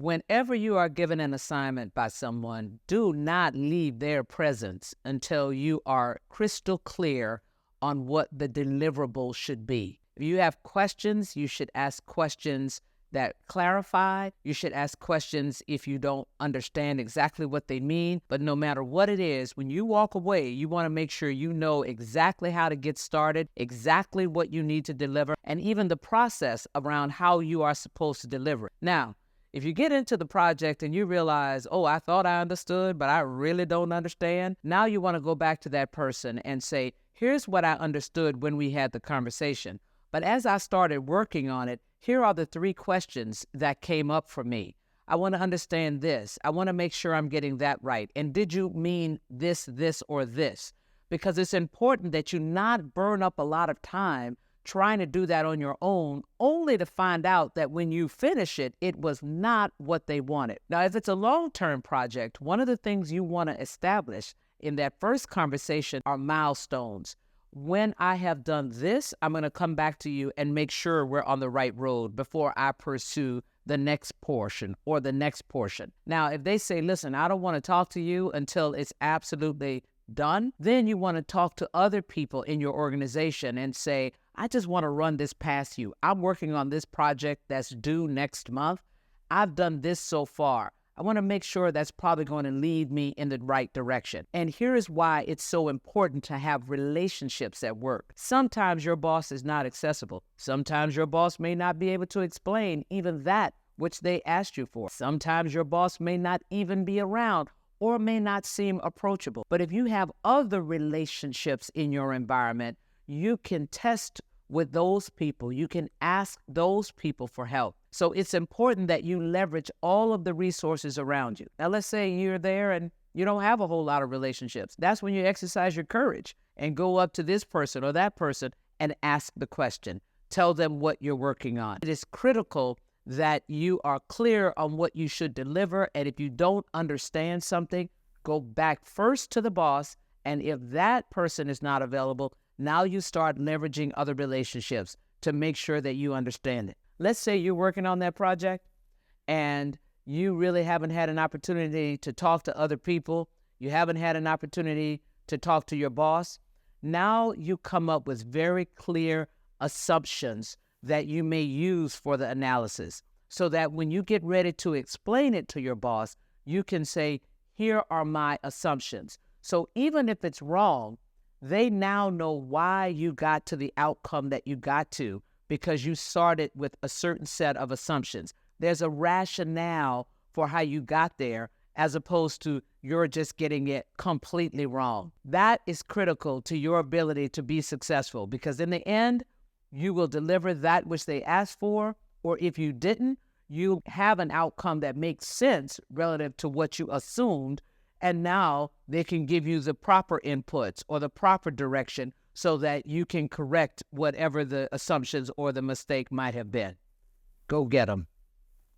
Whenever you are given an assignment by someone, do not leave their presence until you are crystal clear on what the deliverable should be. If you have questions, you should ask questions that clarify. You should ask questions if you don't understand exactly what they mean. But no matter what it is, when you walk away, you want to make sure you know exactly how to get started, exactly what you need to deliver, and even the process around how you are supposed to deliver it. Now, if you get into the project and you realize, oh, I thought I understood, but I really don't understand, now you want to go back to that person and say, here's what I understood when we had the conversation. But as I started working on it, here are the 3 questions that came up for me. I want to understand this. I want to make sure I'm getting that right. And did you mean this, or this? Because it's important that you not burn up a lot of time trying to do that on your own, only to find out that when you finish it, it was not what they wanted. Now, if it's a long-term project, one of the things you want to establish in that first conversation are milestones. When I have done this, I'm going to come back to you and make sure we're on the right road before I pursue the next portion or the next portion. Now, if they say, listen, I don't want to talk to you until it's absolutely done, then you want to talk to other people in your organization and say, I just want to run this past you. I'm working on this project that's due next month. I've done this so far. I want to make sure that's probably going to lead me in the right direction. And here is why it's so important to have relationships at work. Sometimes your boss is not accessible. Sometimes your boss may not be able to explain even that which they asked you for. Sometimes your boss may not even be around or may not seem approachable. But if you have other relationships in your environment, you can test with those people. You can ask those people for help. So it's important that you leverage all of the resources around you. Now, let's say you're there and you don't have a whole lot of relationships. That's when you exercise your courage and go up to this person or that person and ask the question. Tell them what you're working on. It is critical that you are clear on what you should deliver. And if you don't understand something, go back first to the boss. And if that person is not available, now you start leveraging other relationships to make sure that you understand it. Let's say you're working on that project and you really haven't had an opportunity to talk to other people. You haven't had an opportunity to talk to your boss. Now you come up with very clear assumptions that you may use for the analysis so that when you get ready to explain it to your boss, you can say, here are my assumptions. So even if it's wrong, they now know why you got to the outcome that you got to because you started with a certain set of assumptions. There's a rationale for how you got there as opposed to you're just getting it completely wrong. That is critical to your ability to be successful because in the end, you will deliver that which they asked for, or if you didn't, you have an outcome that makes sense relative to what you assumed. And now they can give you the proper inputs or the proper direction so that you can correct whatever the assumptions or the mistake might have been. Go get them.